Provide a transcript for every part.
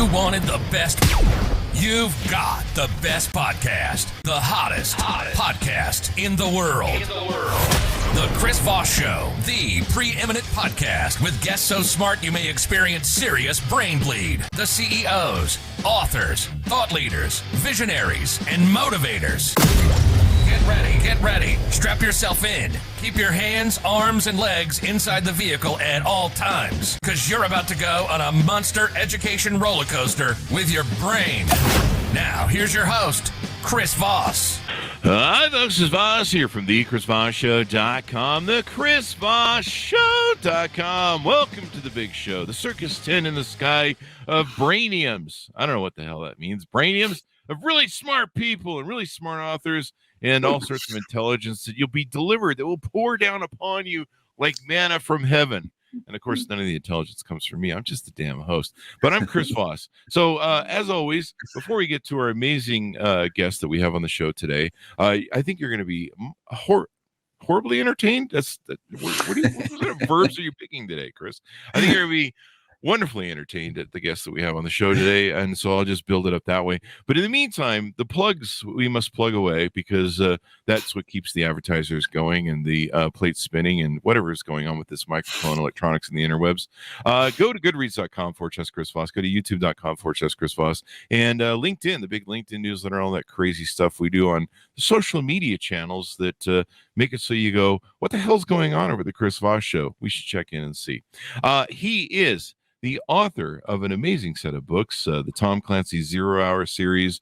You wanted the best. You've got the best podcast. The hottest podcast in the world. The Chris Voss Show, the preeminent podcast with guests so smart you may experience serious brain bleed. The CEOs, authors, thought leaders, visionaries, and motivators. Get ready. Strap yourself in. Keep your hands, arms, and legs inside the vehicle at all times, because you're about to go on a monster education roller coaster with your brain. Now, here's your host, Chris Voss. Hi, folks. This is Voss here from the ChrisVossShow.com, the ChrisVossShow.com. Welcome to the big show, the circus tent in the sky of brainiums. I don't know what the hell that means. Brainiums of really smart people and really smart authors and all sorts of intelligence that you'll be delivered, that will pour down upon you like manna from heaven. And of course, none of the intelligence comes from me. I'm just the damn host. But I'm Chris Voss. So as always, before we get to our amazing guest that we have on the show today, I think you're going to be horribly entertained. What sort of verbs are you picking today, Chris? I think you're going to be wonderfully entertained at the guests that we have on the show today, and so I'll just build it up that way. But in the meantime, the plugs we must plug away, because that's what keeps the advertisers going and the plates spinning and whatever is going on with this microphone, electronics, and the interwebs. Go to goodreads.com/Chris Voss. Go to youtube.com/Chris Voss. And LinkedIn, the big LinkedIn newsletter, all that crazy stuff we do on the social media channels that make it so you go, what the hell's going on over the Chris Voss Show? We should check in and see. He is the author of an amazing set of books, the Tom Clancy 0 Hour series,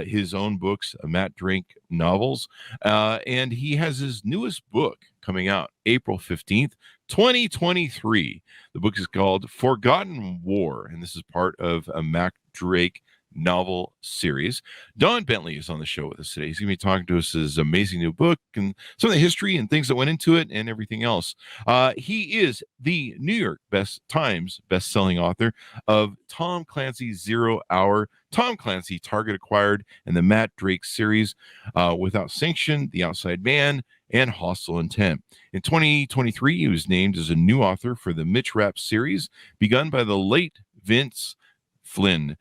his own books, Matt Drake novels, and he has his newest book coming out April 15th, 2023. The book is called Forgotten War, and this is part of a Matt Drake novel series. Don Bentley is on the show with us today. He's going to be talking to us his amazing new book and some of the history and things that went into it and everything else. He is the New York Times best-selling author of Tom Clancy 0 Hour, Tom Clancy Target Acquired, and the Matt Drake series, Without Sanction, The Outside Man, and Hostile Intent. In 2023, he was named as a new author for the Mitch Rapp series, begun by the late Vince Flynn.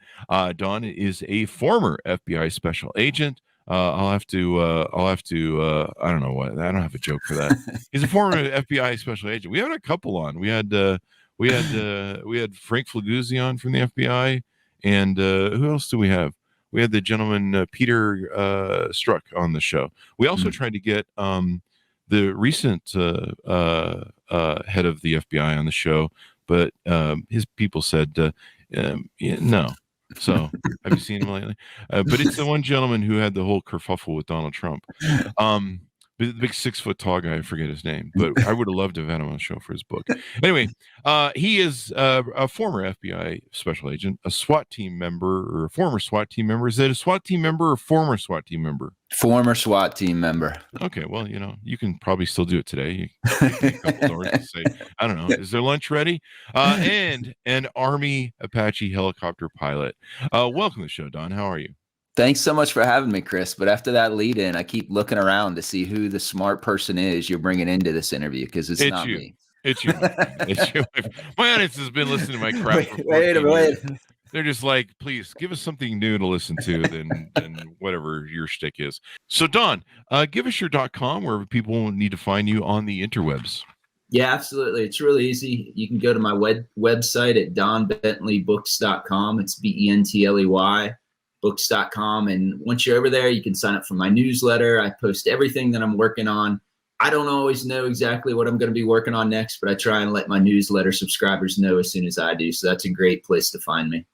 Don is a former FBI special agent. I don't know what. I don't have a joke for that. He's a former FBI special agent. We had a couple on. We had Frank Flaguzzi on from the FBI, and who else do we have? We had the gentleman Peter Strzok on the show. We also tried to get the recent head of the FBI on the show, but his people said no. So have you seen him lately? But it's the one gentleman who had the whole kerfuffle with Donald Trump. The big 6 foot tall guy, I forget his name, but I would have loved to have had him on the show for his book. Anyway, he is a former FBI special agent, a SWAT team member, or a former SWAT team member. Is it a SWAT team member or former SWAT team member? Former SWAT team member. Okay, well, you can probably still do it today. You take a couple doors and say, I don't know, is their lunch ready? And an Army Apache helicopter pilot. Welcome to the show, Don. How are you? Thanks so much for having me, Chris. But after that lead in, I keep looking around to see who the smart person is you're bringing into this interview, because it's not you. me. It's you. It's you. My audience has been listening to my crap. Wait a minute. They're just like, please give us something new to listen to than whatever your shtick is. So, Don, give us your .com where people need to find you on the interwebs. Yeah, absolutely. It's really easy. You can go to my website at donbentley.books.com. It's BENTLEY. books.com. And once you're over there, you can sign up for my newsletter. I post everything that I'm working on. I don't always know exactly what I'm going to be working on next, but I try and let my newsletter subscribers know as soon as I do. So that's a great place to find me.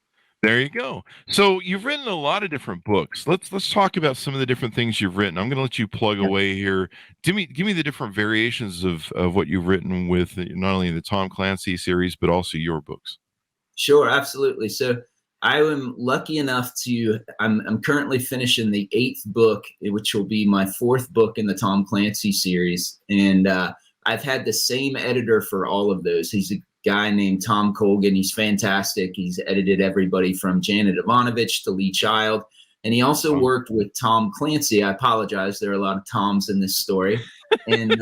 There you go. So you've written a lot of different books. Let's talk about some of the different things you've written. I'm going to let you plug away here. Give me the different variations of what you've written with not only the Tom Clancy series, but also your books. Sure, absolutely. So I am lucky enough I'm currently finishing the 8th book, which will be my 4th book in the Tom Clancy series. And I've had the same editor for all of those. He's a guy named Tom Colgan. He's fantastic. He's edited everybody from Janet Ivanovich to Lee Child. And he also worked with Tom Clancy. I apologize. There are a lot of Toms in this story. And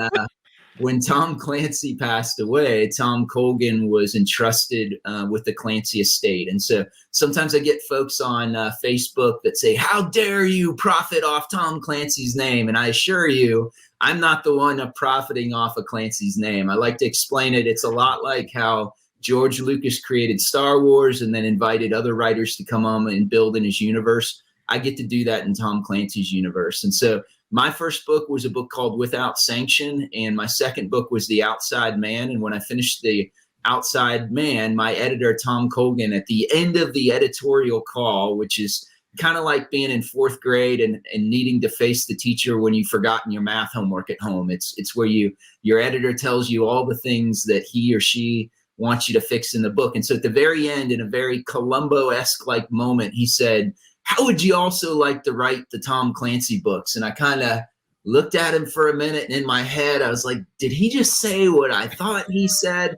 when Tom Clancy passed away, Tom Colgan was entrusted with the Clancy estate. And so sometimes I get folks on Facebook that say, how dare you profit off Tom Clancy's name? And I assure you, I'm not the one profiting off of Clancy's name. I like to explain it. It's a lot like how George Lucas created Star Wars and then invited other writers to come on and build in his universe. I get to do that in Tom Clancy's universe. And so my first book was a book called Without Sanction, and my second book was The Outside Man. And when I finished The Outside Man, my editor, Tom Colgan, at the end of the editorial call, which is kind of like being in fourth grade and needing to face the teacher when you've forgotten your math homework at home. It's where your editor tells you all the things that he or she wants you to fix in the book. And so at the very end, in a very Columbo-esque like moment, he said, how would you also like to write the Tom Clancy books? And I kind of looked at him for a minute, and in my head, I was like, did he just say what I thought he said?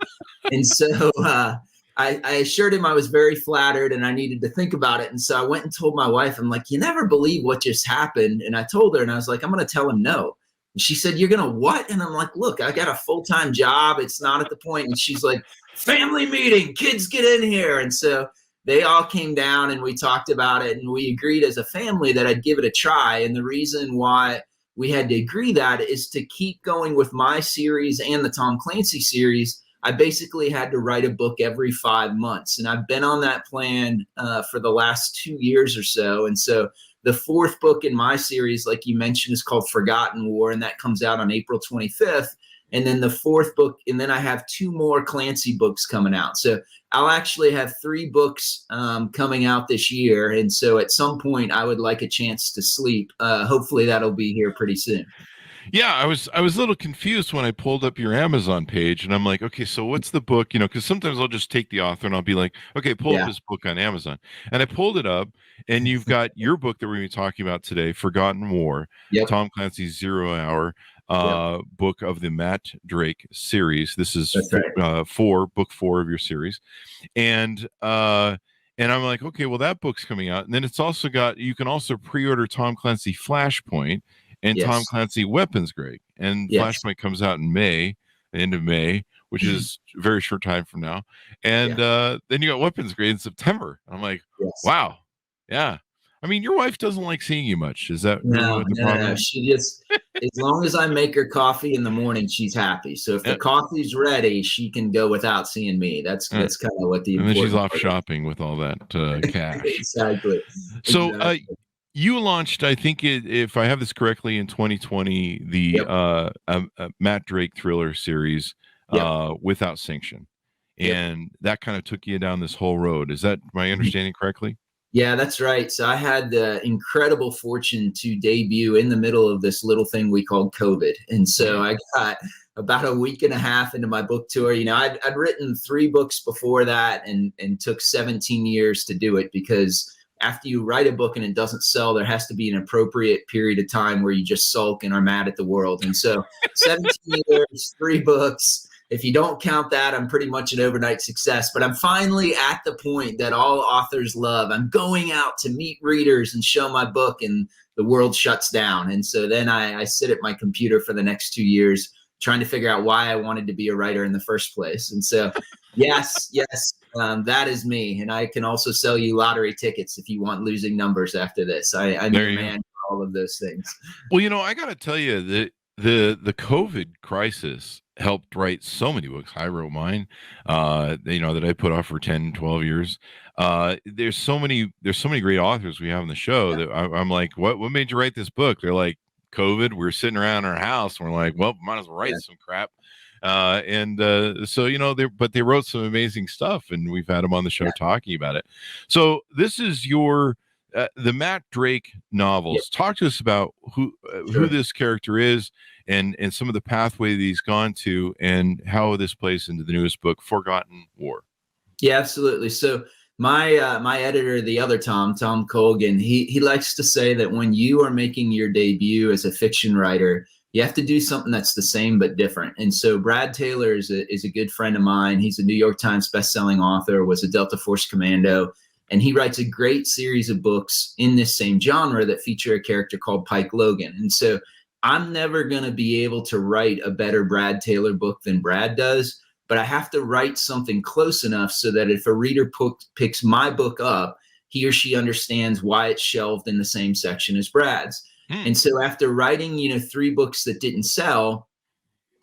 And so I assured him I was very flattered and I needed to think about it. And so I went and told my wife, I'm like, you never believe what just happened. And I told her, and I was like, I'm going to tell him no. And she said, you're going to what? And I'm like, look, I got a full-time job. It's not at the point. And she's like, family meeting, kids get in here. And so they all came down and we talked about it, and we agreed as a family that I'd give it a try. And the reason why we had to agree that is to keep going with my series and the Tom Clancy series. I basically had to write a book every 5 months, and I've been on that plan for the last 2 years or so. And so the fourth book in my series, like you mentioned, is called Forgotten War, and that comes out on April 25th. And then the fourth book, and then I have 2 more Clancy books coming out. So I'll actually have 3 books coming out this year. And so at some point I would like a chance to sleep. Hopefully that'll be here pretty soon. Yeah, I was a little confused when I pulled up your Amazon page, and I'm like, okay, so what's the book? You know, because sometimes I'll just take the author and I'll be like, okay, pull up this book on Amazon. And I pulled it up, and you've got your book that we're going to be talking about today, Forgotten War, Tom Clancy's 0 Hour book of the Matt Drake series. This is book 4 of your series. And I'm like, okay, well, that book's coming out. And then it's also got, you can also pre-order Tom Clancy Flashpoint and Tom Clancy Weapons Grade. And Flashpoint comes out in May, the end of May, which is a very short time from now. And then you got Weapons Grade in September. I'm like, wow. Yeah. I mean, your wife doesn't like seeing you much. Is that really what the problem is? She just, as long as I make her coffee in the morning, she's happy. So if the coffee's ready, she can go without seeing me. That's kind of what the important. And then she's off shopping with all that cash. Exactly. So you launched, I think, if I have this correctly, in 2020, the Matt Drake thriller series, Without Sanction, and that kind of took you down this whole road. Is that my understanding correctly? Yeah, that's right. So I had the incredible fortune to debut in the middle of this little thing we called COVID. And so I got about a week and a half into my book tour. You know, I'd written 3 books before that and took 17 years to do it, because after you write a book and it doesn't sell, there has to be an appropriate period of time where you just sulk and are mad at the world. And so 17 years, 3 books. If you don't count that, I'm pretty much an overnight success. But I'm finally at the point that all authors love. I'm going out to meet readers and show my book, and the world shuts down. And so then I sit at my computer for the next 2 years trying to figure out why I wanted to be a writer in the first place. And so, yes, that is me. And I can also sell you lottery tickets if you want losing numbers after this. I'm your man for all of those things. Well, you know, I got to tell you that the COVID crisis helped write so many books. I wrote mine, you know, that I put off for 10, 12 years. There's so many great authors we have on the show that I'm like, what made you write this book? They're like, COVID. We're sitting around our house and we're like, well, might as well write some crap. So, you know, they wrote some amazing stuff, and we've had them on the show talking about it. So this is your, the Matt Drake novels. Talk to us about who this character is, and some of the pathway that he's gone to, and how this plays into the newest book, Forgotten War. Yeah, absolutely. So my editor, the other Tom Colgan, he likes to say that when you are making your debut as a fiction writer, you have to do something that's the same but different. And so Brad Taylor is a good friend of mine. He's a New York Times bestselling author, was a Delta Force commando, and he writes a great series of books in this same genre that feature a character called Pike Logan. And so I'm never going to be able to write a better Brad Taylor book than Brad does, but I have to write something close enough so that if a reader picks my book up, he or she understands why it's shelved in the same section as Brad's. And so after writing, 3 books that didn't sell,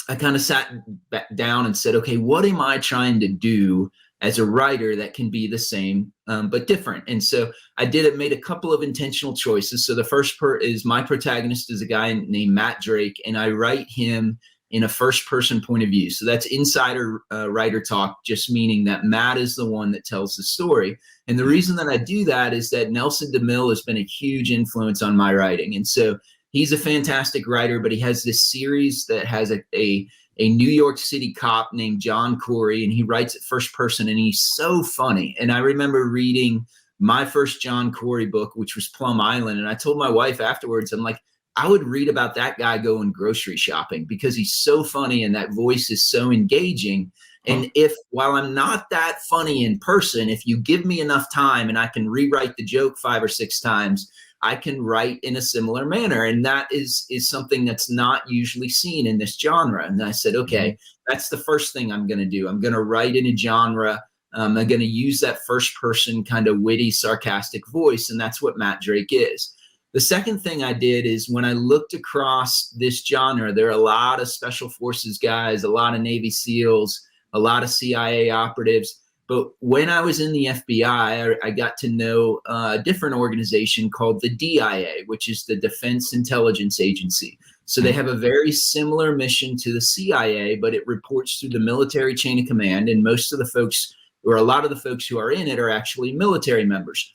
I kind of sat back down and said, okay, what am I trying to do as a writer that can be the same but different? And so I made a couple of intentional choices. So the first is my protagonist is a guy named Matt Drake, and I write him in a first person point of view. So that's insider writer talk, just meaning that Matt is the one that tells the story. And the reason that I do that is that Nelson DeMille has been a huge influence on my writing. And so he's a fantastic writer, but he has this series that has a New York City cop named John Corey, and he writes it first person, and he's so funny. And I remember reading my first John Corey book, which was Plum Island, and I told my wife afterwards, I'm like, I would read about that guy going grocery shopping because he's so funny and that voice is so engaging. And while I'm not that funny in person, if you give me enough time and I can rewrite the joke 5 or 6 times, I can write in a similar manner. And that is something that's not usually seen in this genre. And I said, okay, that's the first thing I'm going to do. I'm going to write in a genre. I'm going to use that first person kind of witty, sarcastic voice. And that's what Matt Drake is. The second thing I did is when I looked across this genre, there are a lot of special forces guys, a lot of Navy SEALs, a lot of CIA operatives. But when I was in the FBI, I got to know a different organization called the DIA, which is the Defense Intelligence Agency. So they have a very similar mission to the CIA, but it reports through the military chain of command. And most of the folks, or a lot of the folks who are in it, are actually military members.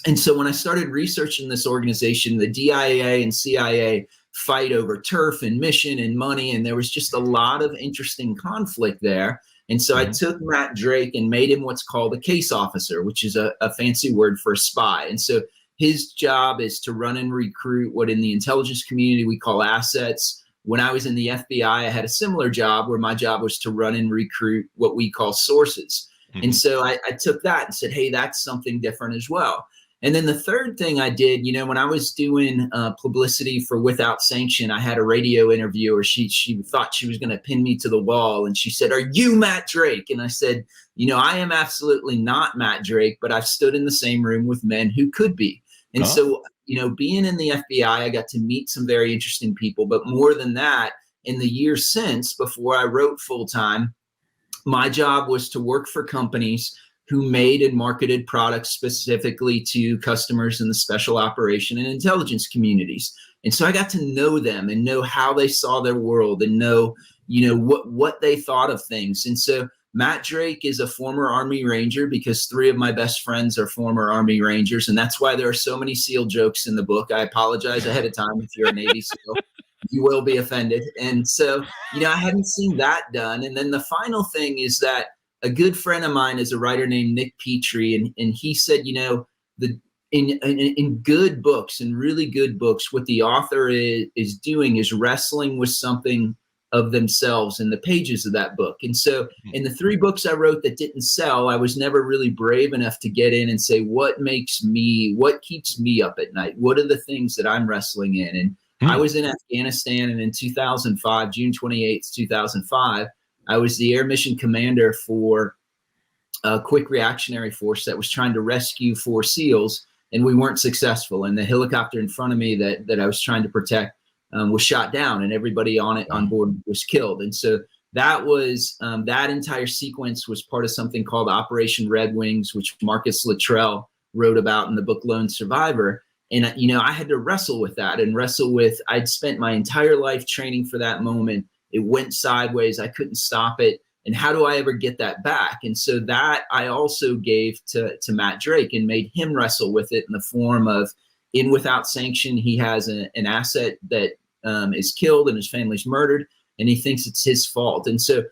And so when I started researching this organization, the DIA and CIA fight over turf and mission and money, and there was just a lot of interesting conflict there. And so I took Matt Drake and made him what's called a case officer, which is a fancy word for a spy. And so his job is to run and recruit what in the intelligence community we call assets. When I was in the FBI, I had a similar job where my job was to run and recruit what we call sources. And so I took that and said, hey, that's something different as well. And then the third thing I did, when I was doing publicity for Without Sanction, I had a radio interviewer. She thought she was going to pin me to the wall. And she said, are you Matt Drake? And I said, I am absolutely not Matt Drake, but I've stood in the same room with men who could be. And so, being in the FBI, I got to meet some very interesting people. But more than that, in the years since, before I wrote full time, my job was to work for companies who made and marketed products specifically to customers in the special operation and intelligence communities. And so I got to know them and know how they saw their world and know, what they thought of things. And so Matt Drake is a former Army Ranger because 3 of my best friends are former Army Rangers. And that's why there are so many SEAL jokes in the book. I apologize ahead of time if you're a Navy SEAL. You will be offended. And so, I hadn't seen that done. And then the final thing is that a good friend of mine is a writer named Nick Petrie, and he said, in good books and really good books, what the author is doing is wrestling with something of themselves in the pages of that book. And so in the 3 books I wrote that didn't sell, I was never really brave enough to get in and say, what keeps me up at night? What are the things that I'm wrestling in? And I was in Afghanistan, and in 2005, June 28th, 2005, I was the air mission commander for a quick reactionary force that was trying to rescue 4 SEALs, and we weren't successful. And the helicopter in front of me that I was trying to protect was shot down, and everybody on board was killed. And so that was that entire sequence was part of something called Operation Red Wings, which Marcus Luttrell wrote about in the book Lone Survivor. And, I had to wrestle with that and I'd spent my entire life training for that moment. It went sideways. I couldn't stop it. And how do I ever get that back? And so that I also gave to Matt Drake and made him wrestle with it in the form of, in Without Sanction, he has an asset that is killed and his family's murdered, and he thinks it's his fault. And so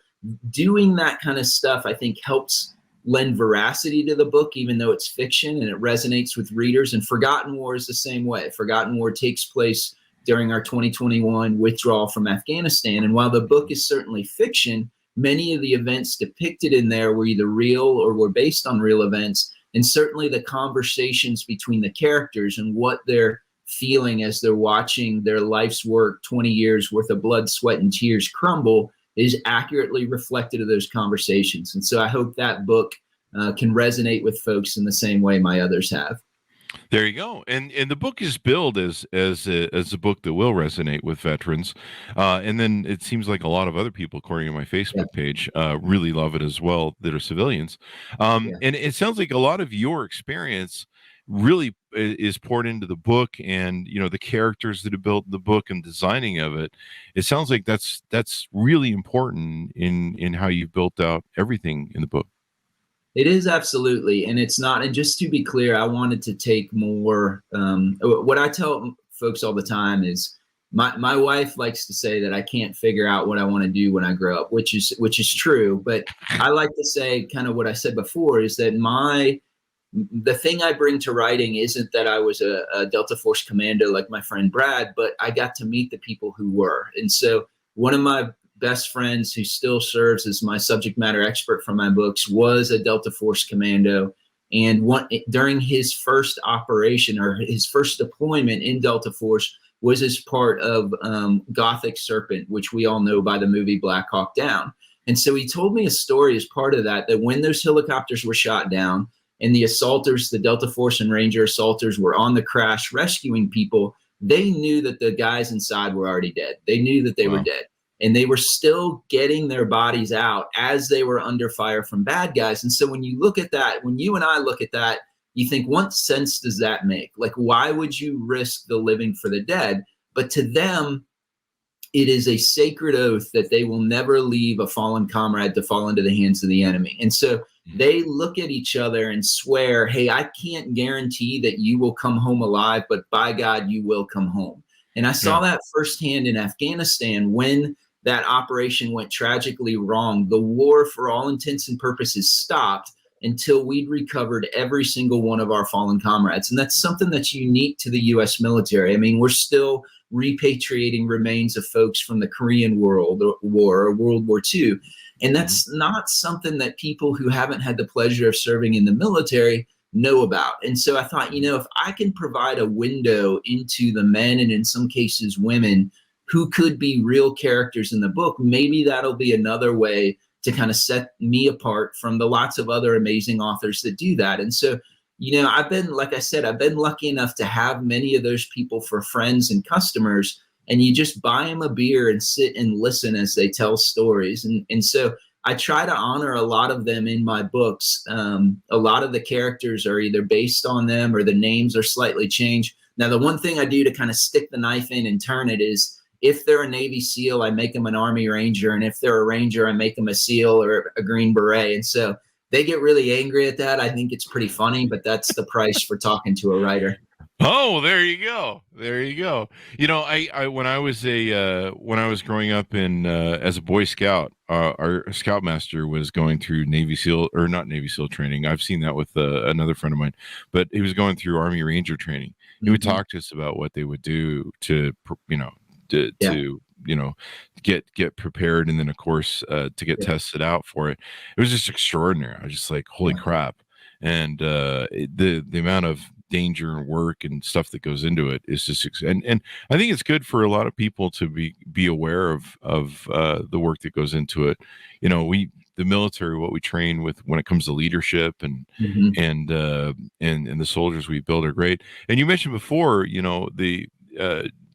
doing that kind of stuff, I think, helps lend veracity to the book, even though it's fiction, and it resonates with readers. And Forgotten War is the same way. Forgotten War takes place during our 2021 withdrawal from Afghanistan. And while the book is certainly fiction, many of the events depicted in there were either real or were based on real events. And certainly the conversations between the characters and what they're feeling as they're watching their life's work, 20 years worth of blood, sweat, and tears crumble, is accurately reflected of those conversations. And so I hope that book can resonate with folks in the same way my others have. There you go. And the book is billed as a book that will resonate with veterans. And then it seems like a lot of other people, according to my Facebook page, really love it as well, that are civilians. And it sounds like a lot of your experience really is poured into the book, and the characters that have built the book and designing of it. It sounds like that's really important in how you've built out everything in the book. It is, absolutely. And it's not, and just to be clear, I wanted to take more, what I tell folks all the time is my wife likes to say that I can't figure out what I want to do when I grow up, which is true. But I like to say kind of what I said before, is that the thing I bring to writing isn't that I was a Delta Force commando like my friend Brad, but I got to meet the people who were. And so one of my best friends, who still serves as my subject matter expert for my books, was a Delta Force commando. And during his first operation, or his first deployment in Delta Force, was as part of Gothic Serpent, which we all know by the movie Black Hawk Down. And so he told me a story as part of that when those helicopters were shot down and the assaulters, the Delta Force and Ranger assaulters, were on the crash rescuing people, they knew that the guys inside were already dead. They knew that they were dead. And they were still getting their bodies out as they were under fire from bad guys. And so when you look at that, when you and I look at that, you think, what sense does that make? Like, why would you risk the living for the dead? But to them, it is a sacred oath that they will never leave a fallen comrade to fall into the hands of the enemy. And so they look at each other and swear, hey, I can't guarantee that you will come home alive, but by God, you will come home. And I saw that firsthand in Afghanistan when that operation went tragically wrong. The war, for all intents and purposes, stopped until we'd recovered every single one of our fallen comrades. And that's something that's unique to the U.S. military. I mean, we're still repatriating remains of folks from the Korean War or World War II. And that's not something that people who haven't had the pleasure of serving in the military know about. And so I thought, if I can provide a window into the men, and in some cases women, who could be real characters in the book, maybe that'll be another way to kind of set me apart from the lots of other amazing authors that do that. And so, I've been lucky enough to have many of those people for friends and customers, and you just buy them a beer and sit and listen as they tell stories. And so I try to honor a lot of them in my books. A lot of the characters are either based on them or the names are slightly changed. Now, the one thing I do to kind of stick the knife in and turn it is, if they're a Navy SEAL, I make them an Army Ranger. And if they're a Ranger, I make them a SEAL or a Green Beret. And so they get really angry at that. I think it's pretty funny, but that's the price for talking to a writer. Oh, there you go. There you go. I when I was growing up as a Boy Scout, our scoutmaster was going through Navy SEAL, or not Navy SEAL training. I've seen that with another friend of mine, but he was going through Army Ranger training. He would talk to us about what they would do to get prepared, and then of course to get tested out for it. It was just extraordinary. I was just like, holy crap. And the amount of danger and work and stuff that goes into it is just, and I think it's good for a lot of people to be aware of the work that goes into it. The military, what we train with when it comes to leadership and the soldiers we build are great. And you mentioned before, the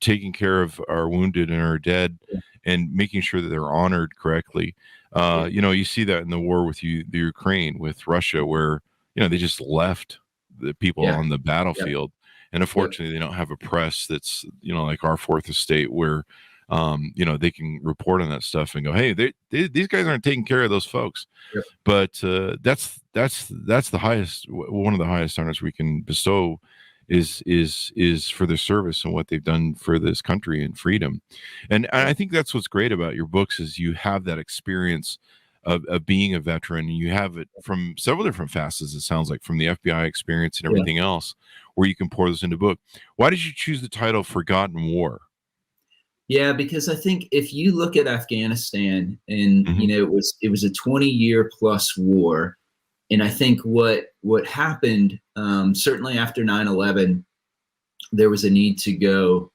taking care of our wounded and our dead and making sure that they're honored correctly. You see that in the war with the Ukraine, with Russia, where, they just left the people on the battlefield. And unfortunately, they don't have a press that's, like our Fourth Estate, where, they can report on that stuff and go, hey, these guys aren't taking care of those folks. But that's the highest, one of the highest honors we can bestow is for their service and what they've done for this country and freedom. And I think that's what's great about your books, is you have that experience of being a veteran. You have it from several different facets, it sounds like, from the FBI experience and everything else, where you can pour this into book. Why did you choose the title Forgotten War? Yeah, because I think if you look at Afghanistan, and it was a 20-year plus war. And I think what happened, certainly after 9/11, there was a need to go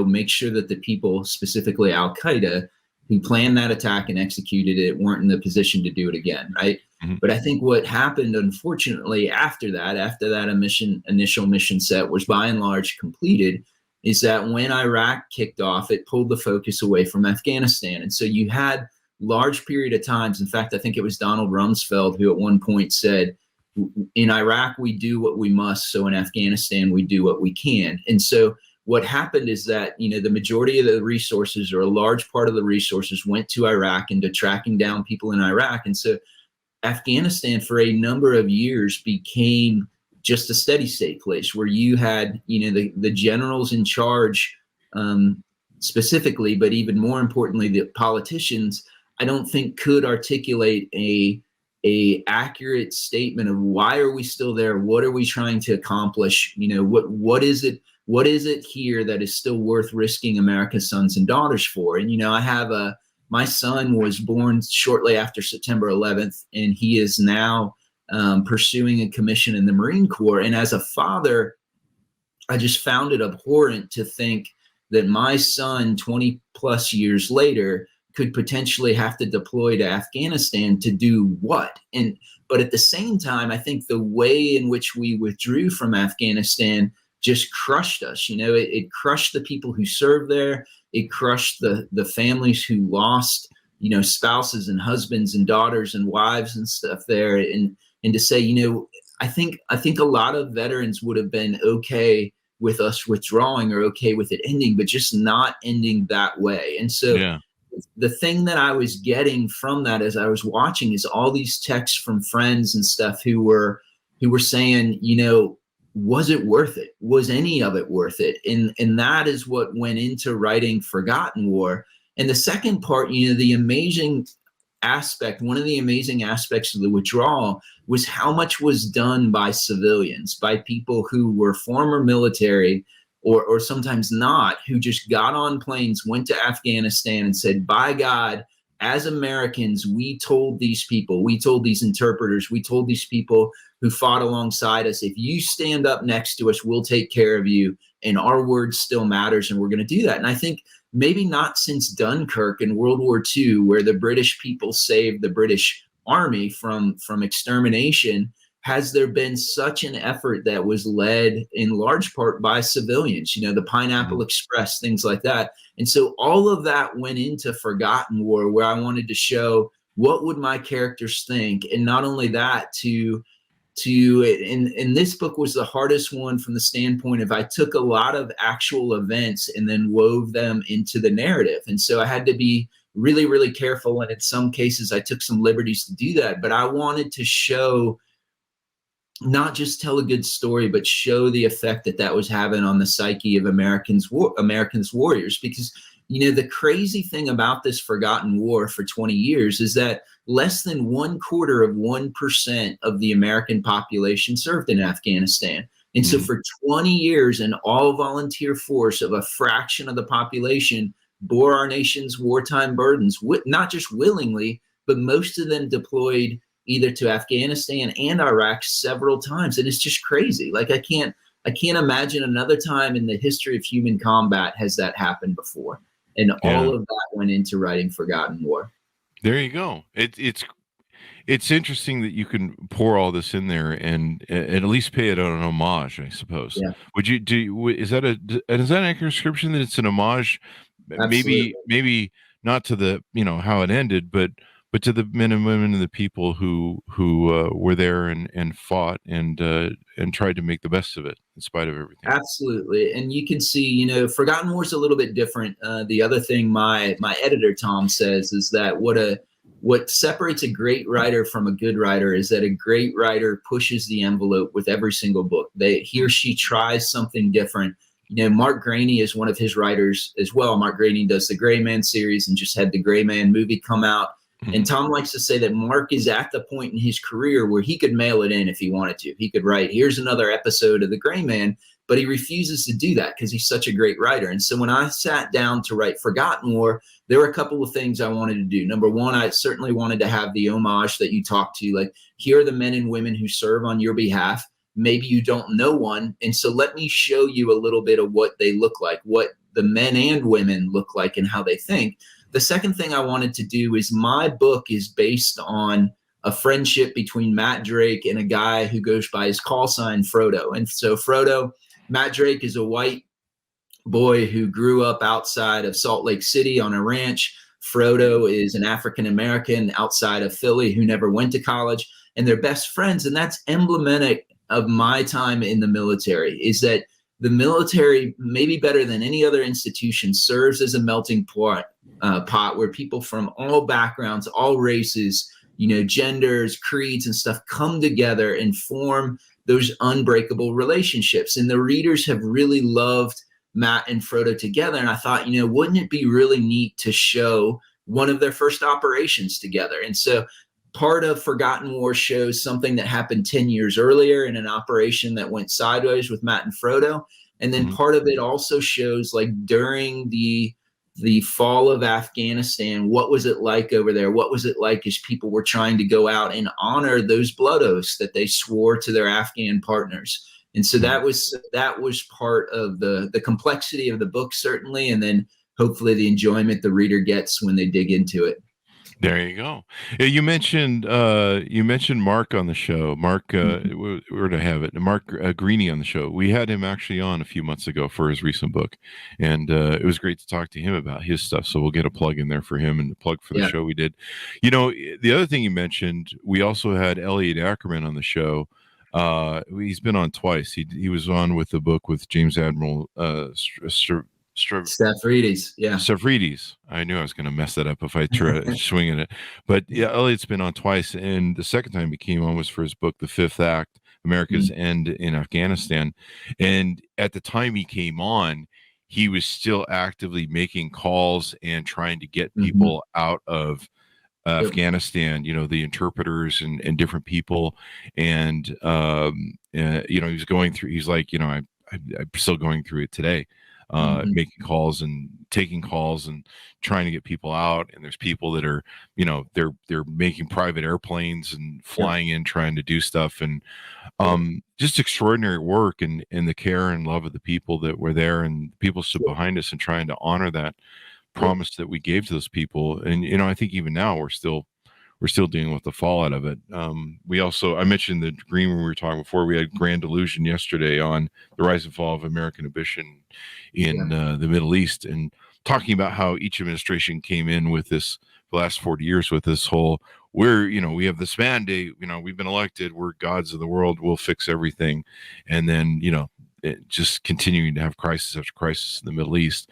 make sure that the people, specifically Al Qaeda, who planned that attack and executed it, weren't in the position to do it again, right? Mm-hmm. But I think what happened, unfortunately, after that initial mission set was by and large completed, is that when Iraq kicked off, it pulled the focus away from Afghanistan. And so you had large period of times. In fact, I think it was Donald Rumsfeld who at one point said, in Iraq, we do what we must. So in Afghanistan, we do what we can. And so what happened is that, the majority of the resources, or a large part of the resources, went to Iraq and to tracking down people in Iraq. And so Afghanistan for a number of years became just a steady state place where you had, the generals in charge specifically, but even more importantly, the politicians, I don't think could articulate a accurate statement of why are we still there? What are we trying to accomplish? What is it here that is still worth risking America's sons and daughters for? And, I have my son was born shortly after September 11th, and he is now pursuing a commission in the Marine Corps. And as a father, I just found it abhorrent to think that my son 20 plus years later could potentially have to deploy to Afghanistan to do what? But at the same time, I think the way in which we withdrew from Afghanistan just crushed us. It crushed the people who served there. It crushed the families who lost, spouses and husbands and daughters and wives and stuff there. And to say, I think a lot of veterans would have been okay with us withdrawing or okay with it ending, but just not ending that way. And so the thing that I was getting from that as I was watching is all these texts from friends and stuff who were saying, was it worth it? Was any of it worth it? And that is what went into writing Forgotten War. And the second part, the amazing aspect, one of the amazing aspects of the withdrawal was how much was done by civilians, by people who were former military or sometimes not, who just got on planes, went to Afghanistan and said, by God, as Americans, we told these people, we told these interpreters, we told these people who fought alongside us, if you stand up next to us, we'll take care of you. And our word still matters. And we're going to do that. And I think maybe not since Dunkirk in World War II, where the British people saved the British Army from extermination, has there been such an effort that was led in large part by civilians, the Pineapple Express, things like that. And so all of that went into Forgotten War, where I wanted to show what would my characters think. And not only that, and this book was the hardest one from the standpoint of I took a lot of actual events and then wove them into the narrative. And so I had to be really, really careful. And in some cases, I took some liberties to do that. But I wanted to show, not just tell a good story, but show the effect that was having on the psyche of Americans warriors. Because, the crazy thing about this Forgotten War for 20 years is that less than 0.25% of the American population served in Afghanistan. And so for 20 years, an all volunteer force of a fraction of the population bore our nation's wartime burdens, not just willingly, but most of them deployed either to Afghanistan and Iraq several times. And it's just crazy. Like I can't imagine another time in the history of human combat has that happened before. And all of that went into writing Forgotten War. There you go. It's interesting that you can pour all this in there and at least pay it an homage, I suppose. Yeah. Is that an accurate description that it's an homage? Absolutely. Maybe not to the, how it ended, but to the men and women and the people who were there and fought and tried to make the best of it in spite of everything. Absolutely. And you can see, Forgotten War is a little bit different. The other thing my editor, Tom, says is that what separates a great writer from a good writer is that a great writer pushes the envelope with every single book. He or she tries something different. Mark Graney is one of his writers as well. Mark Graney does the Gray Man series and just had the Gray Man movie come out. And Tom likes to say that Mark is at the point in his career where he could mail it in if he wanted to. He could write, here's another episode of The Gray Man, but he refuses to do that because he's such a great writer. And so when I sat down to write Forgotten War, there were a couple of things I wanted to do. Number one, I certainly wanted to have the homage that you talked to, like here are the men and women who serve on your behalf. maybe you don't know one. And so let me show you a little bit of what they look like, what the men and women look like and how they think. The second thing I wanted to do is my book is based on a friendship between Matt Drake and a guy who goes by his call sign Frodo. And so Matt Drake is a white boy who grew up outside of Salt Lake City on a ranch. Frodo is an African-American outside of Philly who never went to college, and they're best friends. And that's emblematic of my time in the military, is that the military, maybe better than any other institution, serves as a melting pot where people from all backgrounds, all races, genders, creeds and stuff come together and form those unbreakable relationships. And the readers have really loved Matt and Frodo together. And I thought, wouldn't it be really neat to show one of their first operations together? And so part of Forgotten War shows something that happened 10 years earlier in an operation that went sideways with Matt and Frodo. And then part of it also shows, like, during the fall of Afghanistan, what was it like over there? What was it like as people were trying to go out and honor those blood oaths that they swore to their Afghan partners? And so that was part of the complexity of the book, certainly, and then hopefully the enjoyment the reader gets when they dig into it. There you go. You mentioned Mark on the show. Mark, where to have it? Mark Greeny on the show. We had him actually on a few months ago for his recent book, and it was great to talk to him about his stuff. So we'll get a plug in there for him and a plug for the show we did. The other thing you mentioned, we also had Elliot Ackerman on the show. He's been on twice. He was on with the book with James Admiral Stavridis. Yeah. Stavridis. I knew I was going to mess that up if I tried swinging it. But yeah, Elliot's been on twice. And the second time he came on was for his book, The Fifth Act, America's End in Afghanistan. And at the time he came on, he was still actively making calls and trying to get people out of Afghanistan, the interpreters and different people. And, he was going through, he's like, I'm still going through it today. Making calls and taking calls and trying to get people out. And there's people that are, they're making private airplanes and flying in, trying to do stuff. And just extraordinary work and the care and love of the people that were there, and people stood behind us and trying to honor that promise that we gave to those people. And, I think even now we're still dealing with the fallout of it. I mentioned the green room we were talking before. We had Grand Illusion yesterday on the rise and fall of American ambition in the Middle East, and talking about how each administration came in with this, the last 40 years, with this whole, we have this mandate, we've been elected, we're gods of the world, we'll fix everything. And then, just continuing to have crisis after crisis in the Middle East.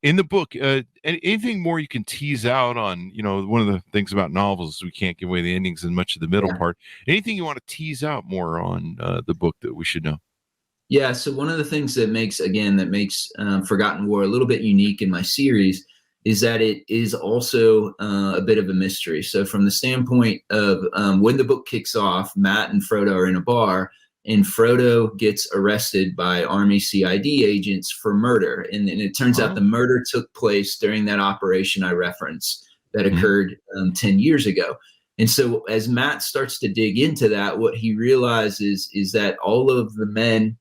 In the book, anything more you can tease out on, one of the things about novels is we can't give away the endings and much of the middle part. Anything you want to tease out more on the book that we should know? Yeah. So one of the things that makes Forgotten War a little bit unique in my series is that it is also a bit of a mystery. So from the standpoint of when the book kicks off, Matt and Frodo are in a bar, and Frodo gets arrested by Army CID agents for murder. And it turns out the murder took place during that operation I referenced that occurred 10 years ago. And so as Matt starts to dig into that, what he realizes is that all of the men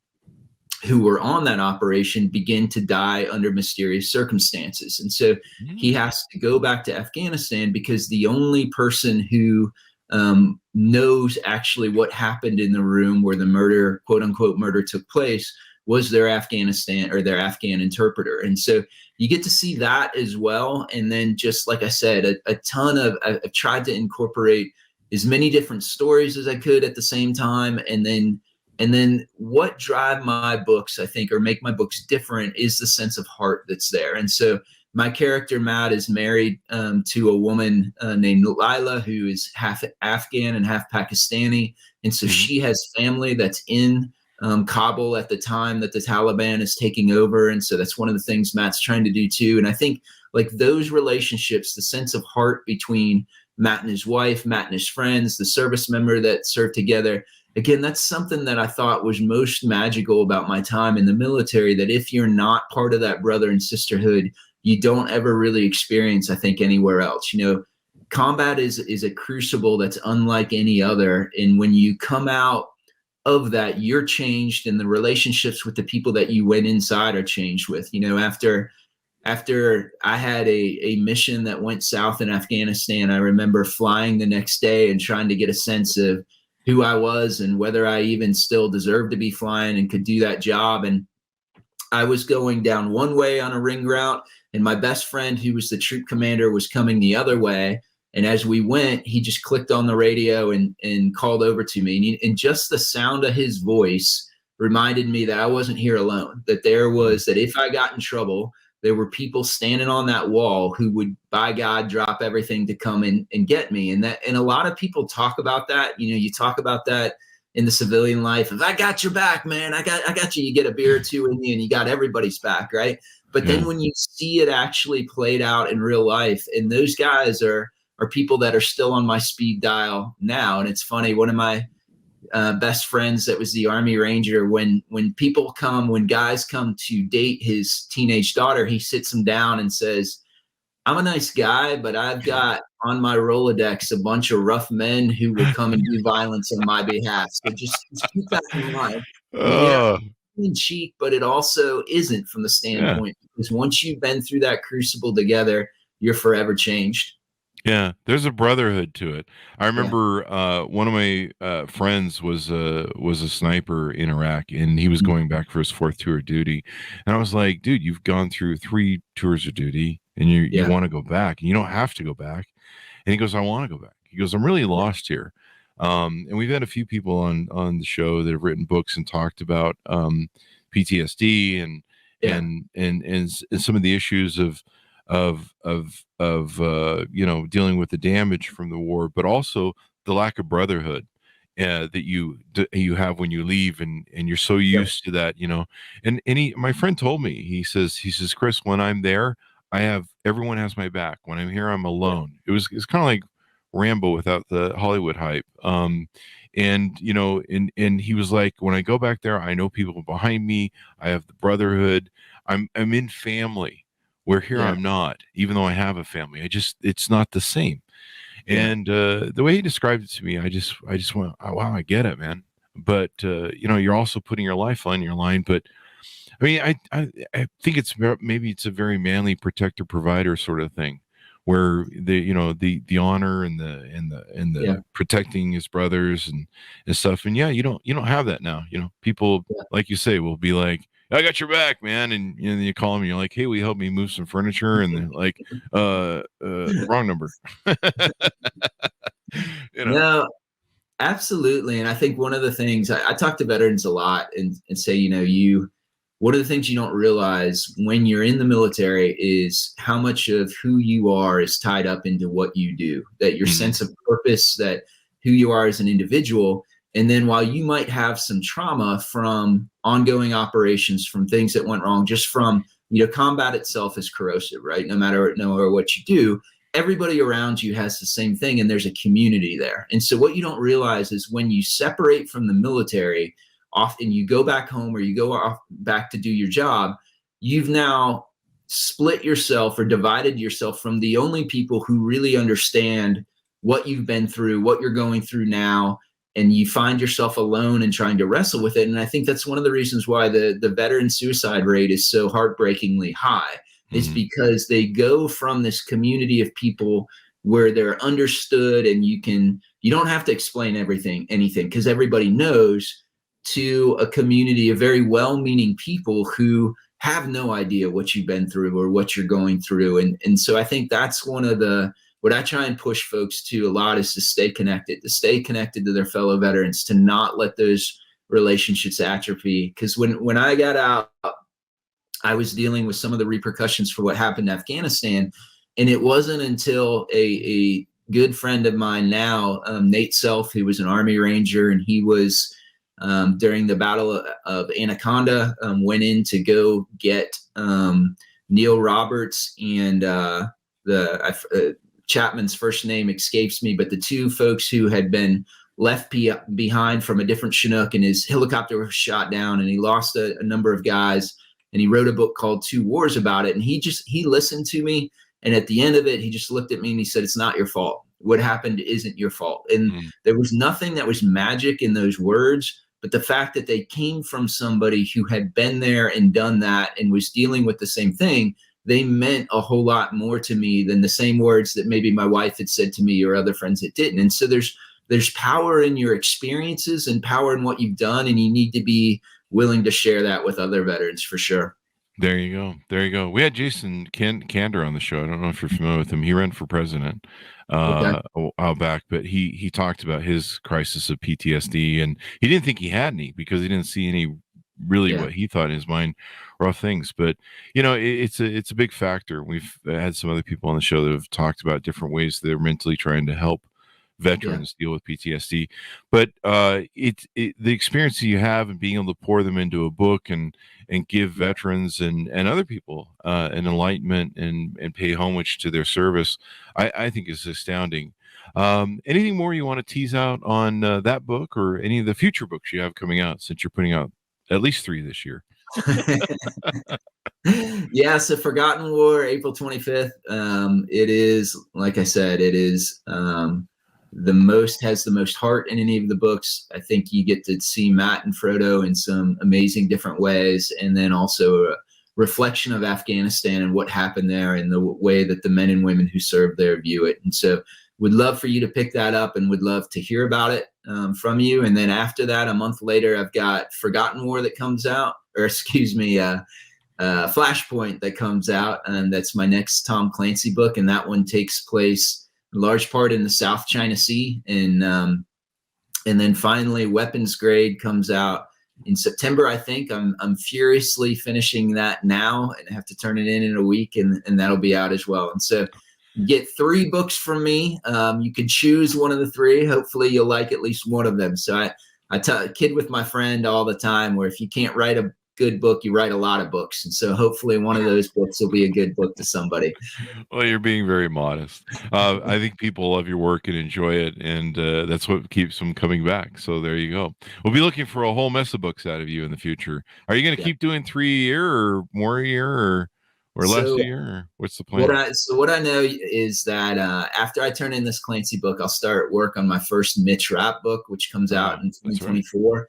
who were on that operation begin to die under mysterious circumstances. And so he has to go back to Afghanistan, because the only person who knows actually what happened in the room where the murder, quote unquote, murder took place, was their Afghan interpreter. And so you get to see that as well. And then, just like I said, I've tried to incorporate as many different stories as I could at the same time. And then what drive my books, I think, or make my books different, is the sense of heart that's there. And so my character, Matt, is married to a woman named Lila, who is half Afghan and half Pakistani. And so she has family that's in Kabul at the time that the Taliban is taking over. And so that's one of the things Matt's trying to do too. And I think, like, those relationships, the sense of heart between Matt and his wife, Matt and his friends, the service member that served together, again, that's something that I thought was most magical about my time in the military, that if you're not part of that brother and sisterhood, you don't ever really experience, I think, anywhere else. Combat is a crucible that's unlike any other. And when you come out of that, you're changed, and the relationships with the people that you went inside are changed with. After I had a mission that went south in Afghanistan, I remember flying the next day and trying to get a sense of who I was and whether I even still deserved to be flying and could do that job. And I was going down one way on a ring route, and my best friend, who was the troop commander, was coming the other way. And as we went, he just clicked on the radio and called over to me. And just the sound of his voice reminded me that I wasn't here alone, that if I got in trouble, there were people standing on that wall who would, by God, drop everything to come and get me. And a lot of people talk about that. You talk about that in the civilian life. If I got your back, man, I got you. You get a beer or two in you and you got everybody's back, right? But then when you see it actually played out in real life, and those guys are people that are still on my speed dial now. And it's funny, one of my best friends that was the Army Ranger, when guys come to date his teenage daughter, he sits them down and says, I'm a nice guy, but I've got on my Rolodex a bunch of rough men who will come and do violence on my behalf. So just keep that in mind. Yeah, in cheek, but it also isn't, from the standpoint, because once you've been through that crucible together, you're forever changed. Yeah, there's a brotherhood to it. I remember one of my friends was a sniper in Iraq, and he was going back for his 4th tour of duty. And I was like, dude, you've gone through 3 tours of duty, and you want to go back, and you don't have to go back. And he goes, I want to go back. He goes, I'm really lost here. And we've had a few people on the show that have written books and talked about PTSD and some of the issues of dealing with the damage from the war, but also the lack of brotherhood that you have when you leave, and you're so used to that, and my friend told me, he says, Chris, when I'm there, everyone has my back. When I'm here, I'm alone. It's kind of like Rambo without the Hollywood hype. And he was like, when I go back there, I know people behind me. I have the brotherhood. I'm in family. Where here I'm not, even though I have a family. It's not the same. And the way he described it to me, I just went, oh, wow, I get it, man. But you're also putting your life on your line. But I mean, I think maybe it's a very manly protector provider sort of thing, where the honor and the protecting his brothers and stuff. And you don't have that now. People like you say will be like, I got your back, man. And you call them and you're like, hey, will you help me move some furniture? And they're like, wrong number. No, absolutely. And I think one of the things I talk to veterans a lot and say, one of the things you don't realize when you're in the military is how much of who you are is tied up into what you do, that your sense of purpose, that who you are as an individual. And then while you might have some trauma from ongoing operations, from things that went wrong, just from, combat itself is corrosive, right? No matter what you do, everybody around you has the same thing, and there's a community there. And so what you don't realize is when you separate from the military, often you go back home or you go off back to do your job, you've now split yourself or divided yourself from the only people who really understand what you've been through, what you're going through now. And you find yourself alone and trying to wrestle with it. And I think that's one of the reasons why the veteran suicide rate is so heartbreakingly high, is because they go from this community of people where they're understood and you don't have to explain anything, because everybody knows, to a community of very well-meaning people who have no idea what you've been through or what you're going through. And so I think that's what I try and push folks to a lot, is to stay connected to their fellow veterans, to not let those relationships atrophy. Because when I got out, I was dealing with some of the repercussions for what happened in Afghanistan. And it wasn't until a good friend of mine now, Nate Self, who was an Army Ranger, and he was during the Battle of Anaconda, went in to go get Neil Roberts and Chapman's first name escapes me, but the two folks who had been left behind from a different Chinook, and his helicopter was shot down, and he lost a number of guys, and he wrote a book called Two Wars about it. And he listened to me, and at the end of it, he just looked at me and he said, it's not your fault. What happened isn't your fault. And there was nothing that was magic in those words, But the fact that they came from somebody who had been there and done that and was dealing with the same thing, they meant a whole lot more to me than the same words that maybe my wife had said to me or other friends that didn't. And so there's power in your experiences and power in what you've done, and you need to be willing to share that with other veterans for sure. There you go. There you go. We had Jason Kander on the show. I don't know if you're familiar with him. He ran for president a while back, but he talked about his crisis of PTSD, and he didn't think he had any because he didn't see any really what he thought in his mind rough things. But it's a big factor. We've had some other people on the show that have talked about different ways they're mentally trying to help veterans deal with PTSD, but the experience that you have and being able to pour them into a book and give veterans and other people an enlightenment and pay homage to their service, I think is astounding. Anything more you want to tease out on that book or any of the future books you have coming out, since you're putting out at least 3 this year? So Forgotten War, April 25th. It is, like I said, it is has the most heart in any of the books. I think you get to see Matt and Frodo in some amazing different ways, and then also a reflection of Afghanistan and what happened there and the way that the men and women who served there view it. And so would love for you to pick that up and would love to hear about it from you. And then after that, a month later, I've got Forgotten War that comes out, or Flashpoint that comes out, and that's my next Tom Clancy book, and that one takes place in large part in the South China Sea. And then finally, Weapons Grade comes out in September, I think. I'm furiously finishing that now and have to turn it in a week, and that'll be out as well. And so you get 3 books from me. You can choose one of the 3. Hopefully you'll like at least one of them. So I kid with my friend all the time where if you can't write a good book, you write a lot of books. And so hopefully one of those books will be a good book to somebody. Well, you're being very modest. I think people love your work and enjoy it, and that's what keeps them coming back. So there you go. We'll be looking for a whole mess of books out of you in the future. Are you going to keep doing 3 a year or more a year or less a year? Or what's the plan? What I know is that after I turn in this Clancy book, I'll start work on my first Mitch Rapp book, which comes out in 2024. Right.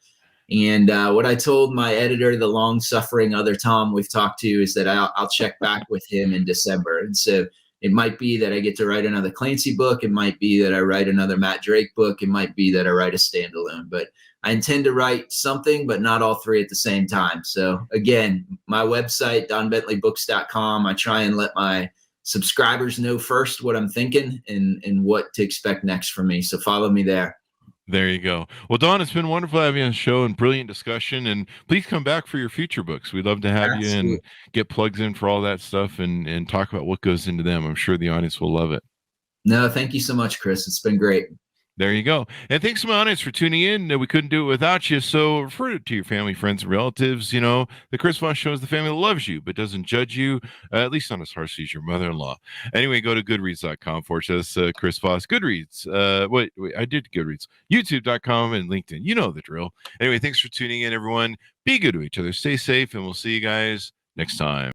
And what I told my editor, the long-suffering other Tom we've talked to, is that I'll check back with him in December. And so it might be that I get to write another Clancy book. It might be that I write another Matt Drake book. It might be that I write a standalone. But I intend to write something, but not all 3 at the same time. So again, my website, donbentley.books.com, I try and let my subscribers know first what I'm thinking and what to expect next from me. So follow me there. There you go. Well, Don, it's been wonderful having you on the show and brilliant discussion. And please come back for your future books. We'd love to have you and get plugs in for all that stuff and talk about what goes into them. I'm sure the audience will love it. No, thank you so much, Chris. It's been great. There you go. And thanks to my audience for tuning in. We couldn't do it without you. So refer it to your family, friends, and relatives. The Chris Voss Show is the family that loves you, but doesn't judge you, at least not as harshly as your mother-in-law. Anyway, go to goodreads.com/Chris Voss. Goodreads. Wait, I did Goodreads. YouTube.com and LinkedIn. You know the drill. Anyway, thanks for tuning in, everyone. Be good to each other. Stay safe, and we'll see you guys next time.